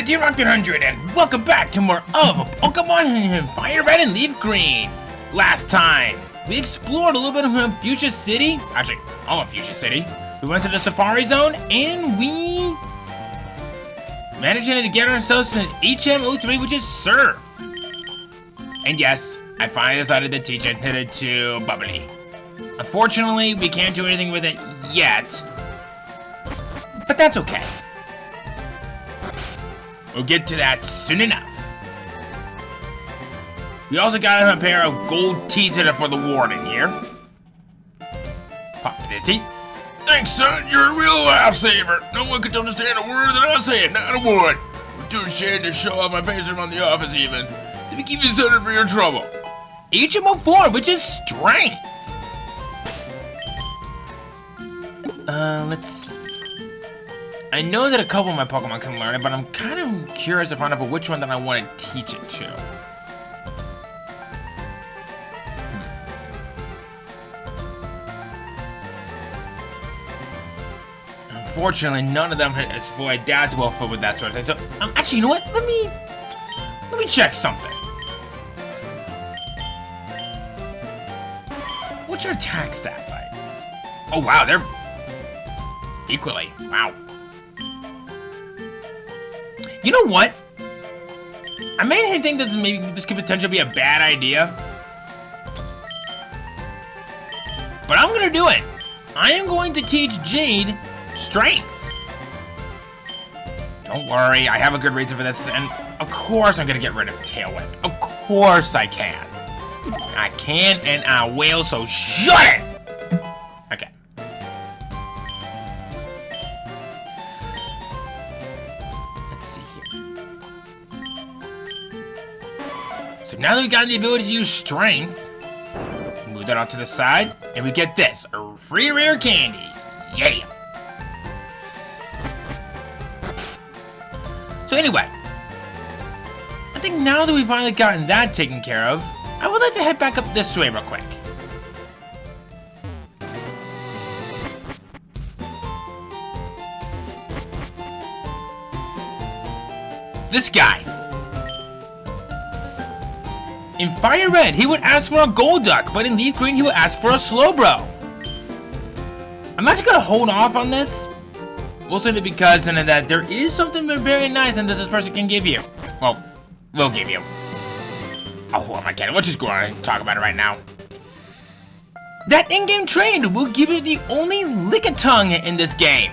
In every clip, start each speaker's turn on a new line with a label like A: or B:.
A: Dear Rock 100, and welcome back to more of Pokemon FireRed and LeafGreen. Last time, we explored a little bit of Fuchsia City. Actually, all of Fuchsia City. We went to the Safari Zone, and we managed to get ourselves an HM03, which is Surf. And yes, I finally decided to teach it to Bubbly. Unfortunately, we can't do anything with it yet, but that's okay. We'll get to that soon enough. We also got him a pair of gold teeth for the warden here. Pop in his teeth.
B: Thanks, son. You're a real lifesaver. No one could understand a word that I say, not a one. I'm too ashamed to show off my face around the office even. To be keeping center for your trouble.
A: HM04, which is strength. Let's see. I know that a couple of my Pokemon can learn it, but I'm kind of curious to find out which one that I want to teach it to. Unfortunately, none of them is fully adaptable with that sort of thing. So, actually, you know what? Let me check something. What's your attack stat like? Oh wow, they're equally. Wow. You know what? I may think that maybe this could potentially be a bad idea, but I'm gonna do it. I am going to teach Jade strength. Don't worry, I have a good reason for this, and of course I'm gonna get rid of Tail Whip. Of course I can. I can and I will, so shut it! Okay. Let's see here. So now that we got the ability to use strength, move that off to the side, and we get this, a free rare candy. Yeah! So anyway, I think now that we've finally gotten that taken care of, I would like to head back up this way real quick. This guy. In FireRed, he would ask for a Golduck, but in LeafGreen, he would ask for a Slowbro. I'm actually gonna hold off on this. Mostly because that there is something very nice and that this person can give you. Well, will give you. Oh, who am I kidding? Let's just go on and talk about it right now. That in-game train will give you the only Lickitung in this game.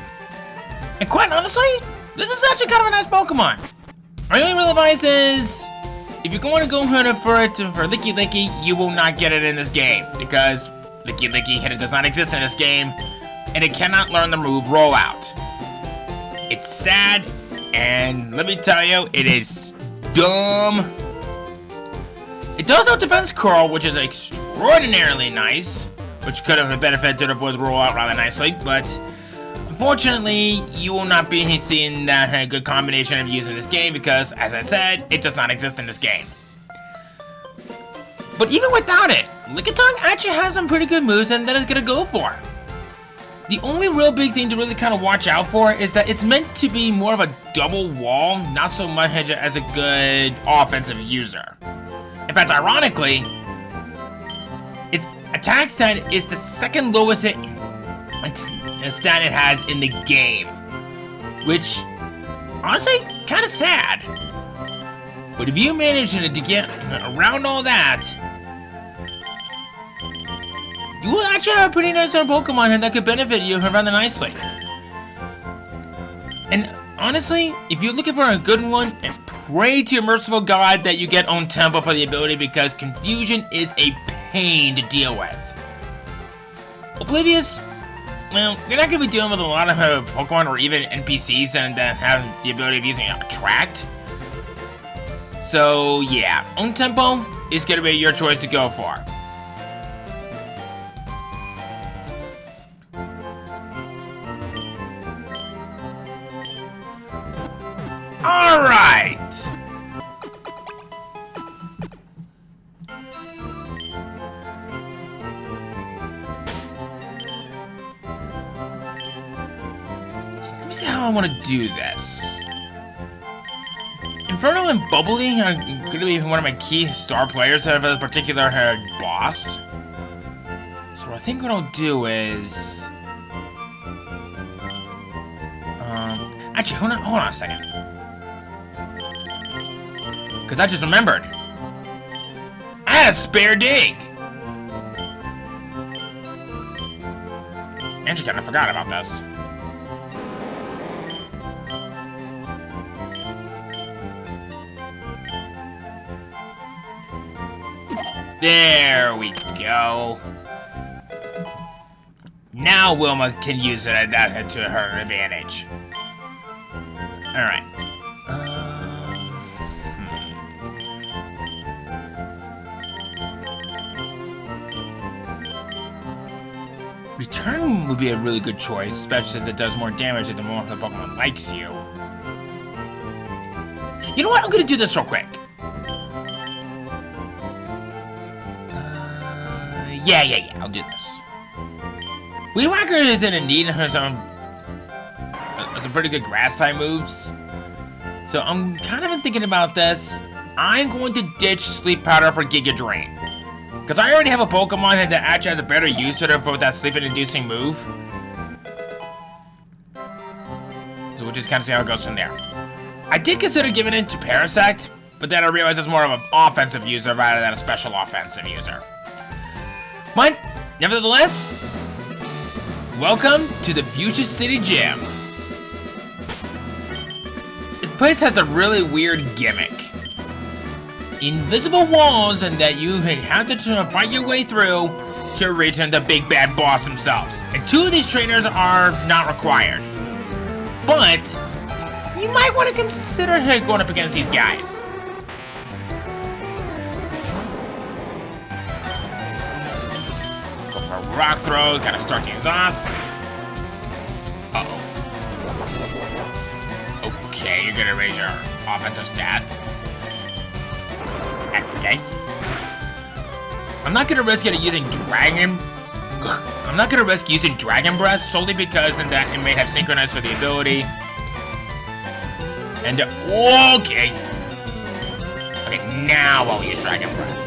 A: And quite honestly, this is actually kind of a nice Pokemon. My only real advice is, if you're going to go hunting for Licky, you will not get it in this game. Because Licky does not exist in this game, and it cannot learn the move Rollout. It's sad, and let me tell you, it is dumb. It does have Defense Curl, which is extraordinarily nice, which could have benefited avoid Rollout rather nicely, but unfortunately, you will not be seeing that good combination of using this game because, as I said, it does not exist in this game. But even without it, Lickitung actually has some pretty good moves and that it's gonna go for. The only real big thing to really kind of watch out for is that it's meant to be more of a double wall, not so much as a good offensive user. In fact, ironically, its attack stat is the second lowest stat it has in the game, which, honestly, kind of sad. But if you manage to get around all that, you will actually have a pretty nice Pokemon that could benefit you rather nicely. And honestly, if you're looking for a good one, and pray to your merciful God that you get on tempo for the ability because confusion is a pain to deal with. Oblivious, well, you're not going to be dealing with a lot of Pokemon or even NPCs and have the ability of using Attract. So yeah, on tempo is going to be your choice to go for. Alright! Let me see how I want to do this. Inferno and Bubbly are going to be one of my key star players of a particular boss. So what I think what I'll do is... actually, hold on a second. Because I just remembered. I had a spare dig. Actually, kind of forgot about this. There we go. Now Wilma can use it to her advantage. Alright. Return would be a really good choice, especially since it does more damage the more the Pokemon likes you. You know what? I'm gonna do this real quick. Yeah, I'll do this. Weed Whacker is in need of some pretty good grass type moves. So I'm kind of thinking about this. I'm going to ditch Sleep Powder for Giga Drain. Because I already have a Pokemon that actually has a better use for that sleep-inducing move. So we'll just kind of see how it goes from there. I did consider giving it to Parasect, but then I realized it's more of an offensive user rather than a special offensive user. But, nevertheless, welcome to the Fuchsia City Gym. This place has a really weird gimmick. Invisible walls and that you have to fight your way through to reach the big bad boss themselves. And 2 of these trainers are not required. But you might want to consider going up against these guys. Go for a rock throw, gotta start things off. Uh-oh. Okay, you're gonna raise your offensive stats. Okay. I'm not gonna risk using Dragon Breath solely because in that it may have synchronized with the ability. And okay. Okay, now I'll use Dragon Breath.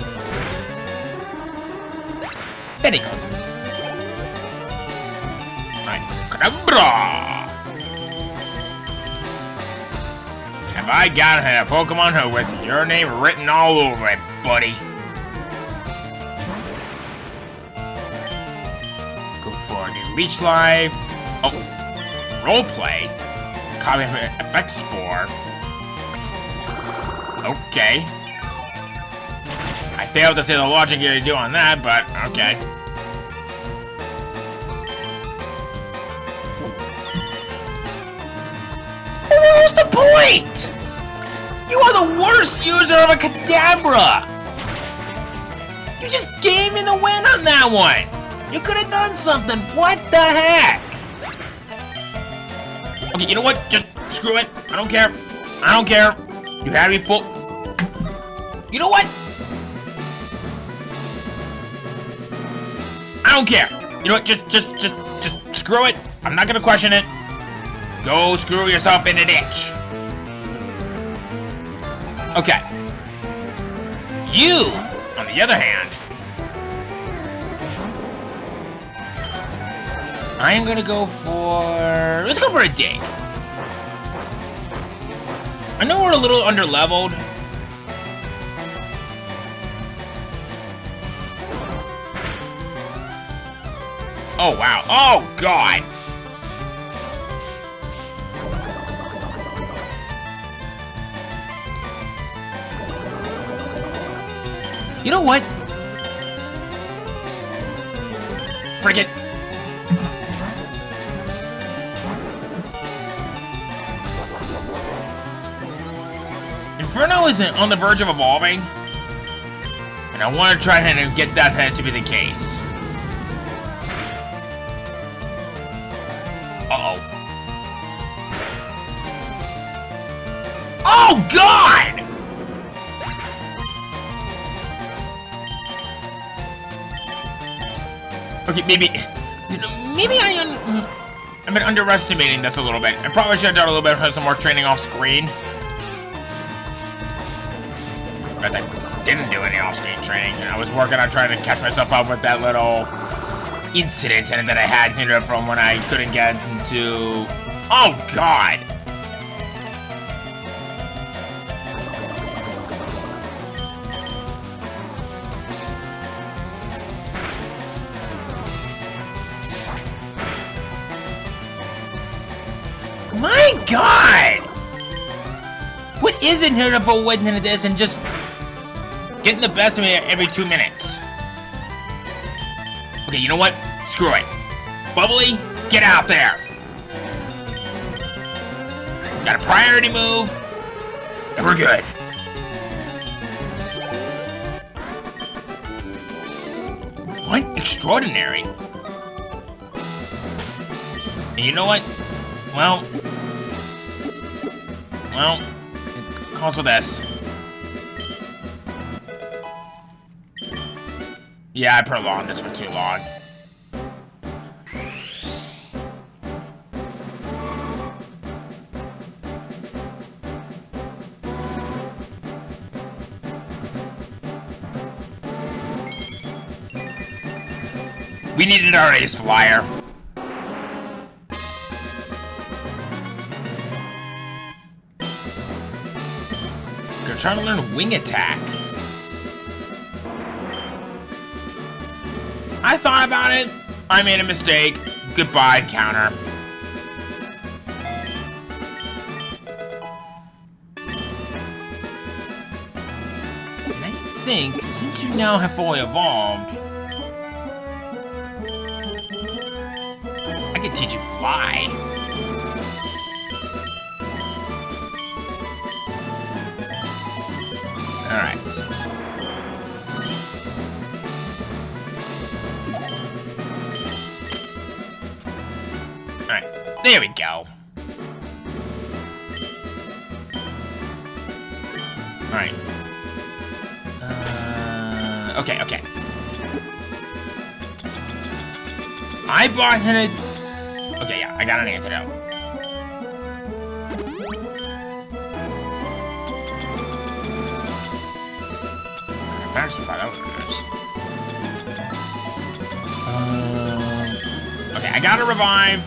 A: There he goes. Alright. Kadabra! Have I got a Pokemon with your name written all over it, buddy? Go for the Leech Life. Oh, Roleplay. Copy of Effect Spore. Okay. I failed to see the logic you do on that, but okay. What was the point? You are the worst user of a Kadabra! You just gave me the win on that one! You could have done something! What the heck? Okay, you know what? Just screw it. I don't care. I don't care. You had me full. You know what? I don't care. You know what? Just screw it. I'm not gonna question it. Go screw yourself in a ditch. Okay. You, on the other hand, I am gonna go for... Let's go for a dig. I know we're a little under-leveled. Oh, wow. Oh, God. You know what? Frick it. Inferno is on the verge of evolving, and I want to try and get that to be the case. Uh-oh. Oh, God! Okay, maybe I've been underestimating this a little bit. I probably should have done a little bit of some more training off screen. because I didn't do any off-screen training. And I was working on trying to catch myself up with that little incident and that I had from when I couldn't get into... Oh, God! My God! What is inheritable with this and just getting the best of me every 2 minutes? Okay, you know what? Screw it. Bubbly, get out there. Got a priority move, and we're good. What? Extraordinary. And you know what? Well, it calls for this. Yeah, I prolonged this for too long. We needed our ace flyer. We're trying to learn wing attack. I thought about it. I made a mistake. Goodbye, counter. And I think since you now have fully evolved, I could teach you fly. All right. All right. There we go. All right. Okay. I bought him a... Okay, yeah, I got an antidote. I'm surprised that was okay, I gotta revive.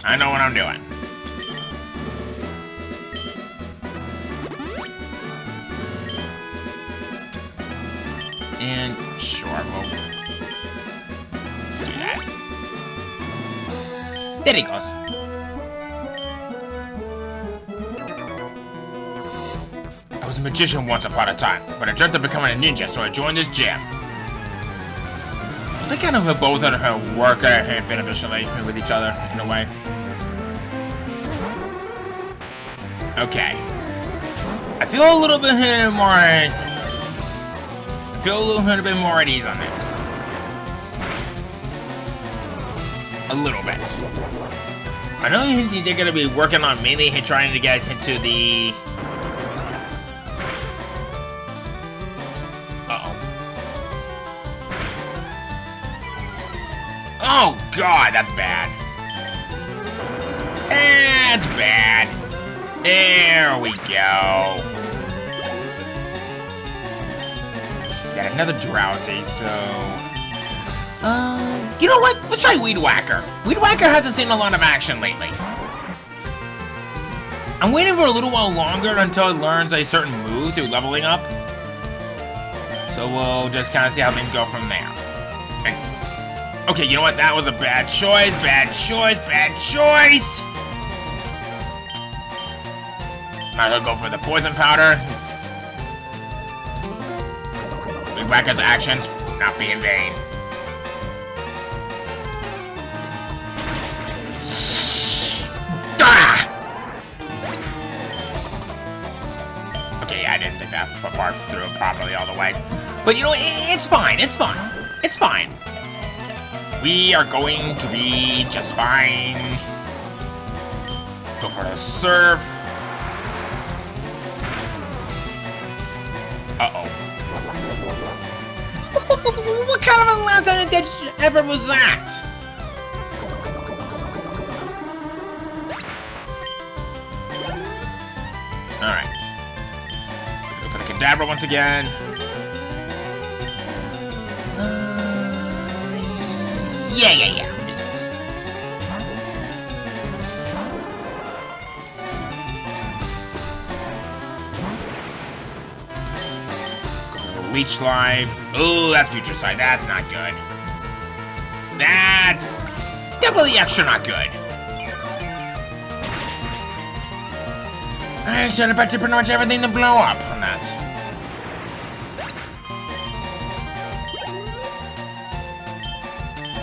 A: I know what I'm doing. And sure, we'll do that. There he goes. I was a magician once upon a time, but I dreamt of becoming a ninja, so I joined this gym. They kind of both work beneficially with each other in a way. Okay. I feel a little bit more at ease on this. A little bit. I know they're gonna be working on mainly trying to get into the... Oh God, that's bad. That's bad. There we go. Got another drowsy, so... you know what? Let's try Weed Whacker. Weed Whacker hasn't seen a lot of action lately. I'm waiting for a little while longer until it learns a certain move through leveling up. So we'll just kind of see how things go from there. Okay, you know what? That was a bad choice. Bad choice. Might as well go for the poison powder. Weed Whacker's actions not be in vain. Ah! Okay, I didn't think that part through properly all the way. But you know, it's fine. We are going to be just fine. Go for the surf. Uh-oh. What kind of a last-minute effort was that? Alright. Go for the Kadabra once again. Yeah. We'll do this. Leech Slime. Ooh, that's Future Sight. That's not good. That's doubly extra not good. I should have expected pretty much everything to blow up on that.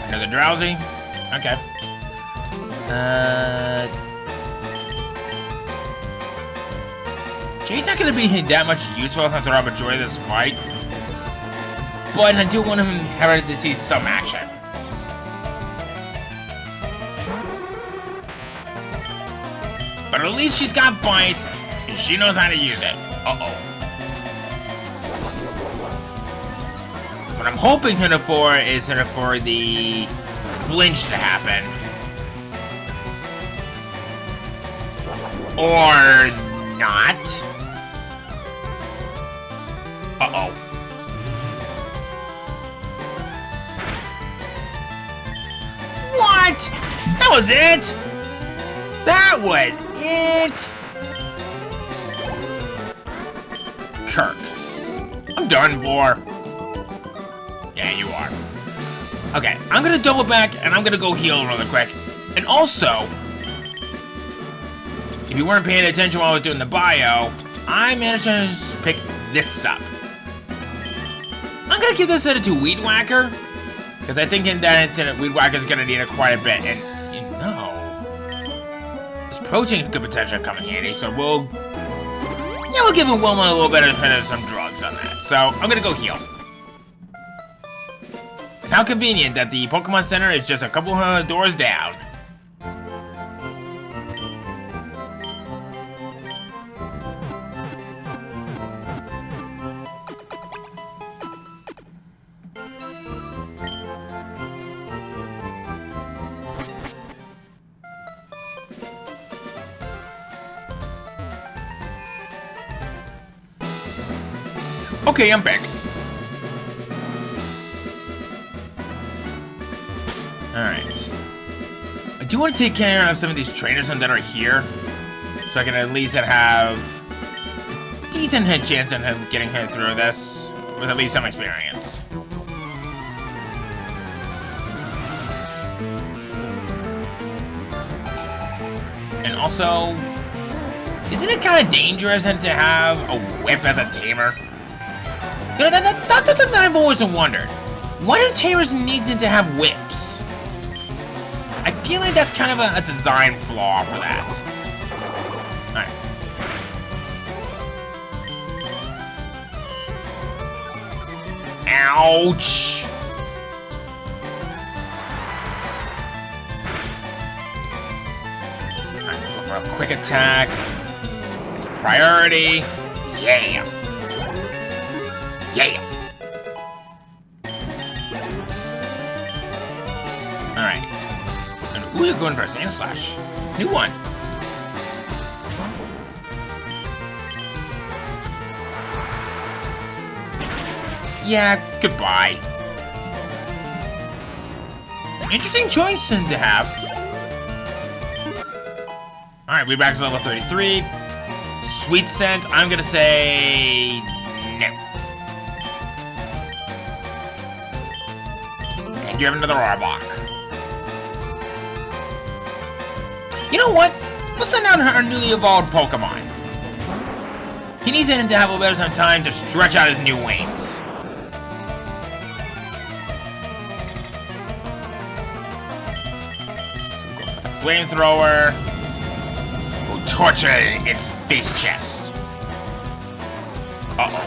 A: Another Drowsy? Okay. Jay's not gonna be that much useful since I'll enjoy this fight. But I do want him to see some action. But at least she's got Bite, and she knows how to use it. Uh-oh. What I'm hoping for is for the flinch to happen. Or not. Uh-oh. What? That was it? That was it? Kirk. I'm done for. Yeah, you are. Okay, I'm gonna double back and I'm gonna go heal really quick. And also, if you weren't paying attention while I was doing the bio, I managed to pick this up. I'm gonna give this to Weed Whacker, because I think that Weed Whacker is gonna need it quite a bit. And you know, this protein could potentially come in handy, so we'll give Wilma a little bit of some drugs on that. So I'm gonna go heal. How convenient that the Pokemon Center is just a couple doors down. Okay, I'm back. Alright. I do want to take care of some of these trainers that are here, so I can at least have a decent chance of getting her through this with at least some experience. And also, isn't it kind of dangerous to have a whip as a tamer? You know, that's something that I've always wondered. Why do tamers need to have whips? I feel like that's kind of a design flaw for that. Alright. Ouch! Alright, go for a quick attack. It's a priority. Yeah! Yeah! Alright. And ooh, you're going for a Sand Slash. New one. Yeah, goodbye. Interesting choice to have. Alright, we're back to level 33. Sweet Scent, I'm gonna say no. And you have another Arbok. You know what? Let's send out our newly evolved Pokemon. He needs him to have a little bit of time to stretch out his new wings. So go for the Flamethrower. We'll torture its face chest. Uh-oh.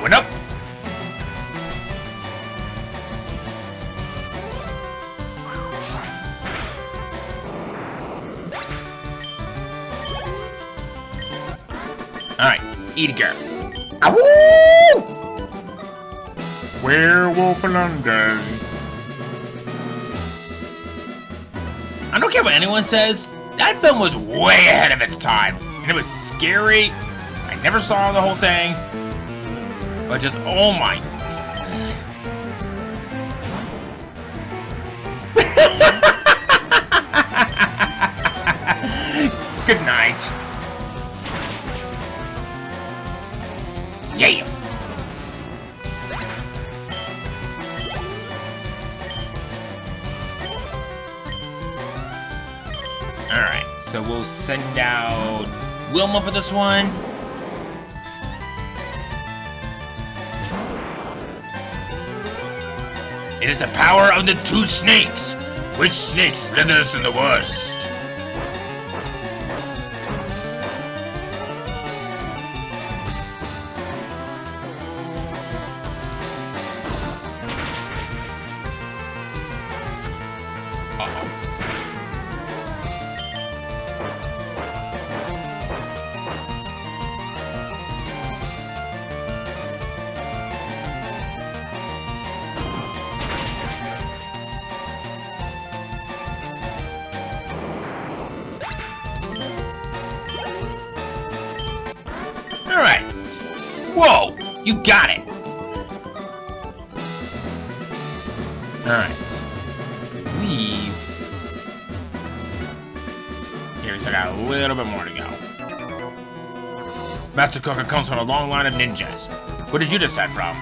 A: Going up. Alright, Edgar. Awoo!
B: Werewolf London.
A: I don't care what anyone says. That film was way ahead of its time, and it was scary. I never saw the whole thing, but just, oh my. Good night. Yeah. Alright, so we'll send out Wilma for this one. It is the power of the two snakes. Which snake slithers in the worst? Alright. Whoa! You got it! Alright. Leave. Here, we still got a little bit more to go. Master Koga comes from a long line of ninjas. Where did you descend from?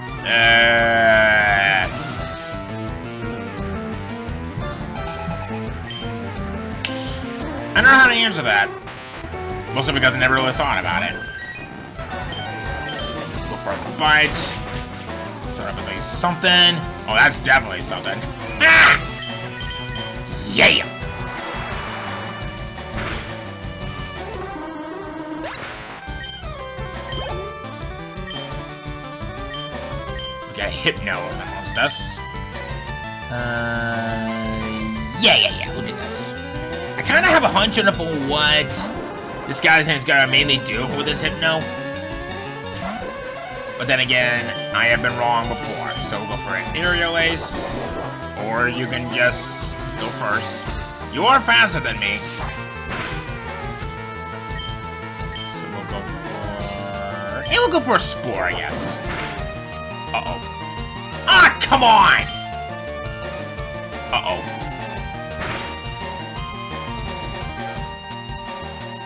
A: I don't know how to answer that. Mostly because I never really thought about it. Go for a bite. Turn up at least something. Oh, that's definitely something. Ah! Yeah! We got a Hypno amongst us. Yeah, we'll do this. I kind of have a hunch on what this guy's gonna mainly do with this Hypno. But then again, I have been wrong before. So we'll go for an Aerial Ace. Or you can just go first. You are faster than me. So we'll go for... And we'll go for a Spore, I guess. Uh-oh. Ah, come on! Uh-oh.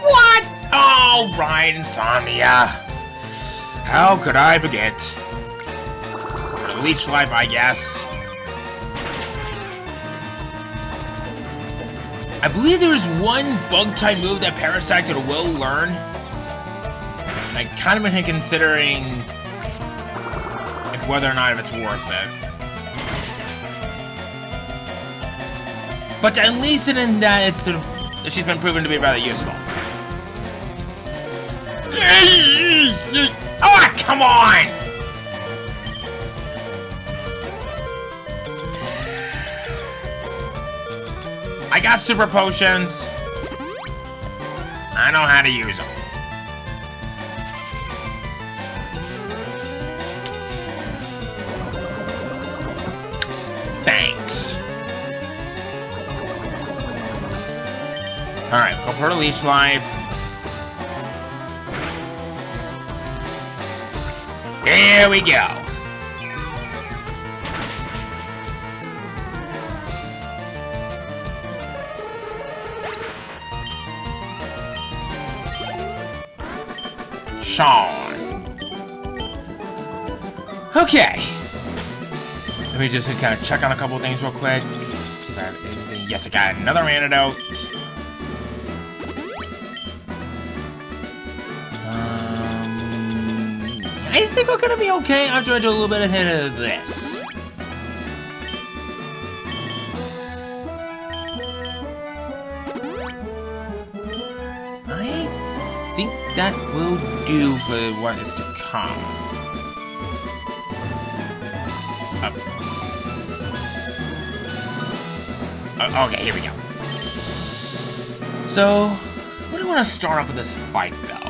A: What? Oh, right, Insomnia. How could I forget? For the Leech Life, I guess. I believe there is one Bug-type move that Parasector will learn. And I kind of been considering whether or not if it's worth it. But at least in that it's she's been proven to be rather useful. Oh, come on! I got super potions. I know how to use them. Thanks. Alright, go for the Leech Life. There we go. Sean. Okay. Let me just kind of check on a couple things real quick. Yes, I got another antidote. I think we're gonna be okay after I do a little bit ahead of this. I think that will do for what is to come. Okay, here we go. So, what do you want to start off with this fight, though?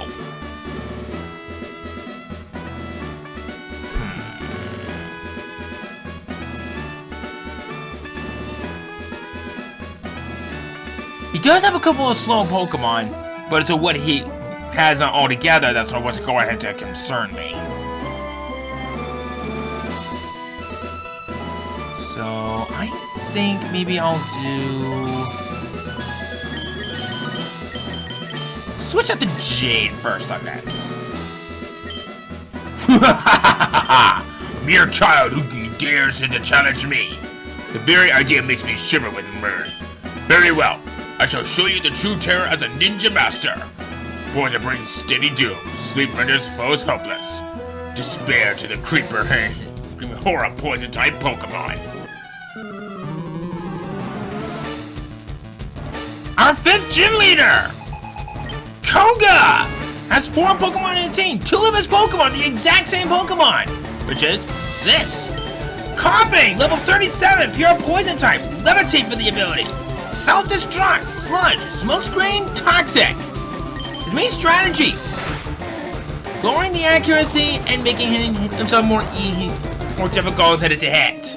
A: does have a couple of slow Pokemon, but it's what he has altogether that's what's going to concern me. So I think maybe I'll do... switch out to Jade first on this.
B: Mere child who dares to challenge me. The very idea makes me shiver with mirth. Very well. I shall show you the true terror as a ninja master. Poison brings steady doom. Sleep renders foes helpless. Despair to the creeper horror poison type Pokemon.
A: Our 5th gym leader! Koga! Has 4 Pokemon in his team. 2 of his Pokemon, the exact same Pokemon. Which is this. Coughing, level 37, pure poison type. Levitate for the ability. Self-destruct, sludge, smokescreen, toxic. His main strategy. Lowering the accuracy and making himself more difficult to hit.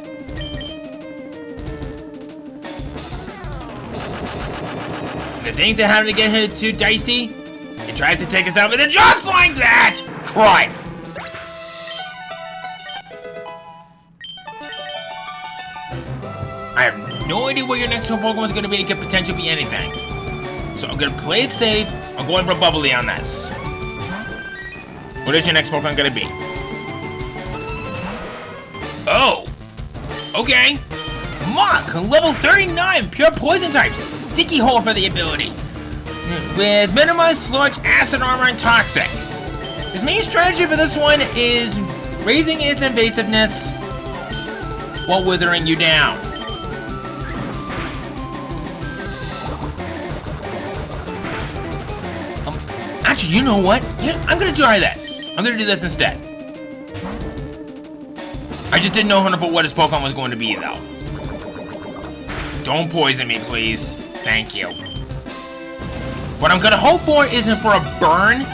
A: The things that happen to get hit too dicey, he tries to take us out with it just like that! Crud! I have no idea where your next Pokemon is going to be. It could potentially be anything. So I'm going to play it safe. I'm going for Bubbly on this. What is your next Pokemon going to be? Oh! Okay. Mach, level 39, pure poison type, sticky hole for the ability. With minimized sludge, acid armor, and toxic. His main strategy for this one is raising its invasiveness while withering you down. Actually, you know what? I'm gonna try this. I'm gonna do this instead. I just didn't know what his Pokemon was going to be, though. Don't poison me, please. Thank you. What I'm gonna hope for isn't for a burn,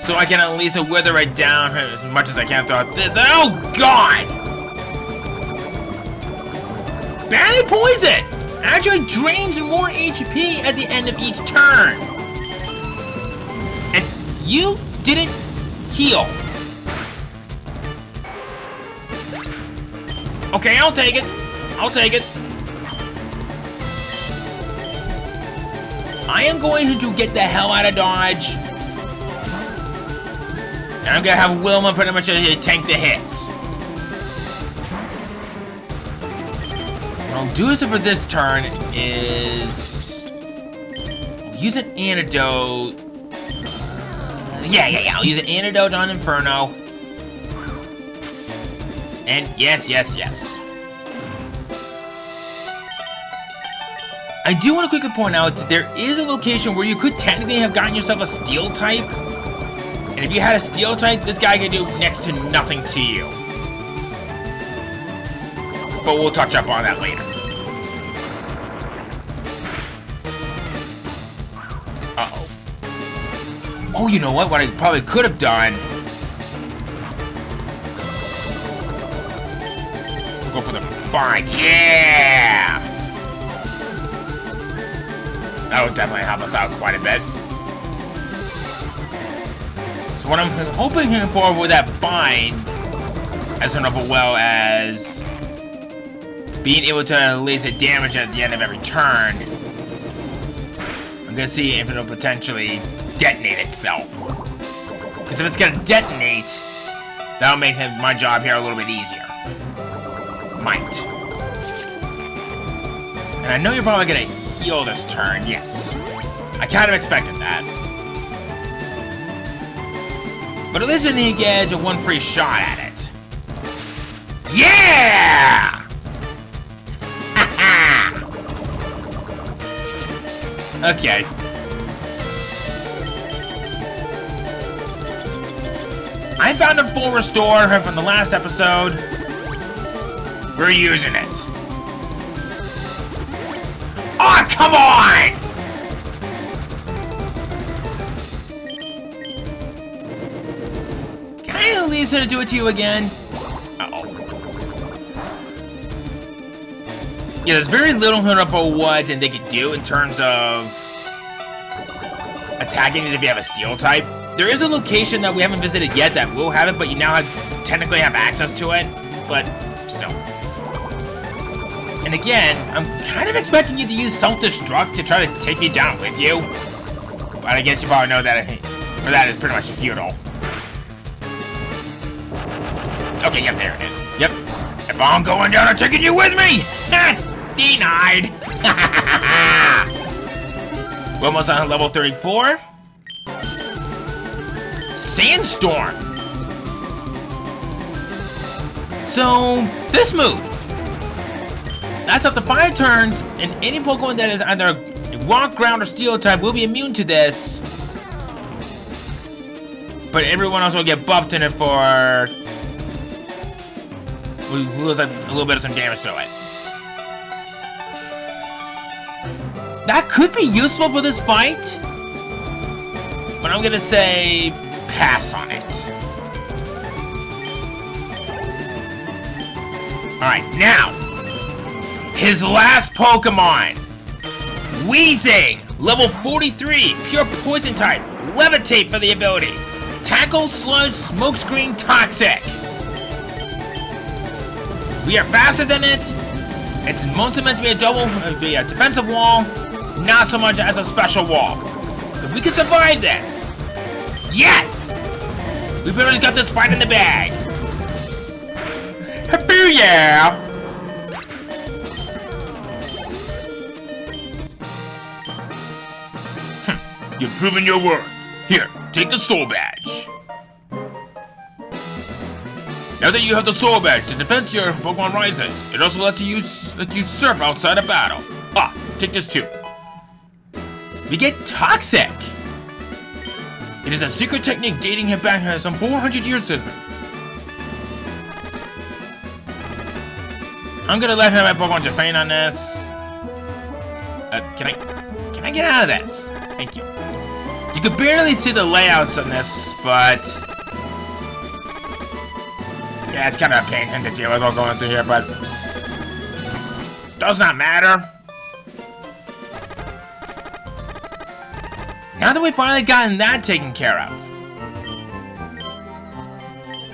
A: so I can at least wither it down as much as I can throughout this. Oh, God! Badly poison! Actually drains more HP at the end of each turn. And you didn't heal. Okay, I'll take it. I'll take it. I am going to get the hell out of Dodge. And I'm going to have Wilma pretty much tank the hits. What I'll do for this turn is... I'll use an antidote. Yeah. I'll use an antidote on Inferno. And yes. I do want to quickly point out that there is a location where you could technically have gotten yourself a steel type. And if you had a steel type, this guy could do next to nothing to you. But we'll touch up on that later. Uh-oh. Oh, you know what? What I probably could have done... We'll go for the bind. Yeah! That would definitely help us out quite a bit. So what I'm hoping for with that bind, as well as being able to at least hit damage at the end of every turn, I'm gonna see if it'll potentially detonate itself. Because if it's gonna detonate, that'll make my job here a little bit easier. Might. And I know you're probably gonna heal this turn, yes. I kind of expected that. But at least he gets a 1 free shot at it. Yeah! Okay. I found a full restore from the last episode. We're using it. Oh, come on! Can I at least do it to you again? Uh-oh. Yeah, there's very little what they could do in terms of attacking as if you have a steel type. There is a location that we haven't visited yet that will have it, but you now technically have access to it, but still. And again, I'm kind of expecting you to use self-destruct to try to take me down with you. But I guess you probably know that for that is pretty much futile. Okay, yep, there it is. Yep. If I'm going down, I'm taking you with me! Denied! We're almost on level 34. Sandstorm! So, this move. That's up to 5 turns, and any Pokemon that is either rock, ground, or steel type will be immune to this. But everyone else will get buffed in it for... We lose a little bit of some damage to it. That could be useful for this fight, but I'm gonna say pass on it. Alright, now, his last Pokemon, Weezing, level 43, pure poison type, levitate for the ability, tackle, sludge, smokescreen, toxic. We are faster than it. It's mostly meant to be a defensive wall, not so much as a special wall. If we can survive this, yes! We pretty much got this fight in the bag. Booyah!
B: You've proven your worth. Here, take the soul badge. Now that you have the soul badge, the defense your Pokemon rises. It also lets you surf outside of battle. Ah, take this too.
A: We get toxic.
B: It is a secret technique dating him back some 400 years ago.
A: I'm gonna let him have Pokemon to faint on this. Can I get out of this? Thank you. You could barely see the layouts on this, but yeah, it's kind of a pain to deal with while going through here, but does not matter. Now that we've finally gotten that taken care of,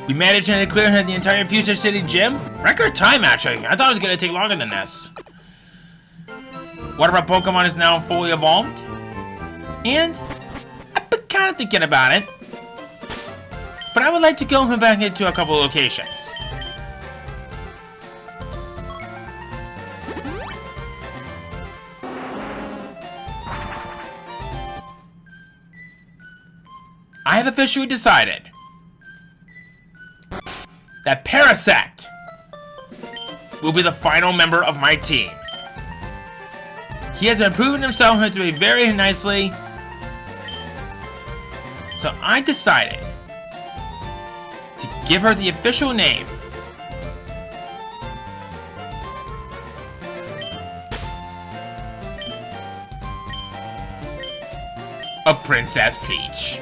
A: we managed to clear the entire Fuchsia City gym. Record time, actually. I thought it was going to take longer than this. One of our Pokemon is now fully evolved. And I've been kind of thinking about it. But I would like to go back into a couple locations. I have officially decided that Parasect will be the final member of my team. He has been proving himself to be very nicely. So I decided to give her the official name of Princess Peach.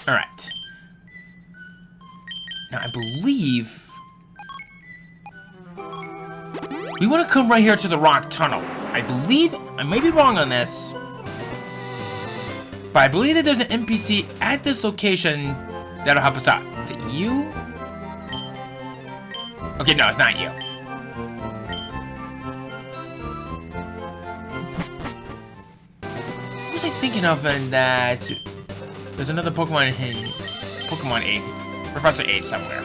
A: Alright. Now I believe we want to come right here to the rock tunnel. I believe, I may be wrong on this, but I believe that there's an NPC at this location that'll help us out. Is it you? Okay, no, it's not you. What was I thinking of in that there's another Pokemon in Pokemon 8, Professor 8 somewhere.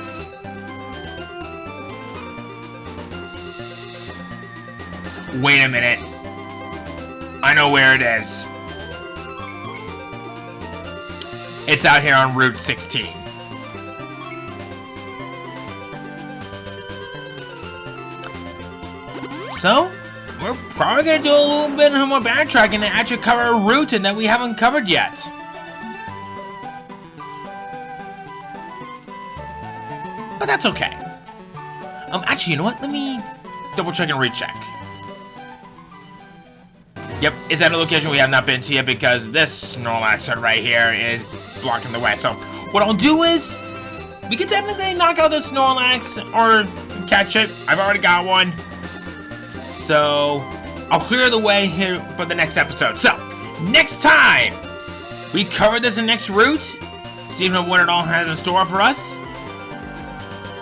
A: Wait a minute. I know where it is. It's out here on Route 16. So, we're probably gonna do a little bit more backtracking and actually cover a route that we haven't covered yet. But that's okay. Actually, you know what? Let me double check and recheck. Yep, it's at a location we have not been to yet because this Snorlax right here is blocking the way. So what I'll do is, we can technically knock out the Snorlax or catch it. I've already got one. So, I'll clear the way here for the next episode. So, next time, we cover this in next route. See what it all has in store for us.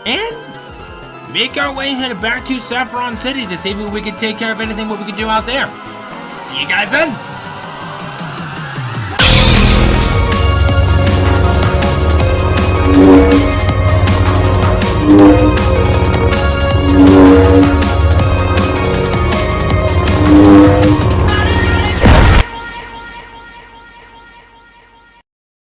A: And make our way headed back to Saffron City to see if we can take care of anything what we can do out there. See you guys then.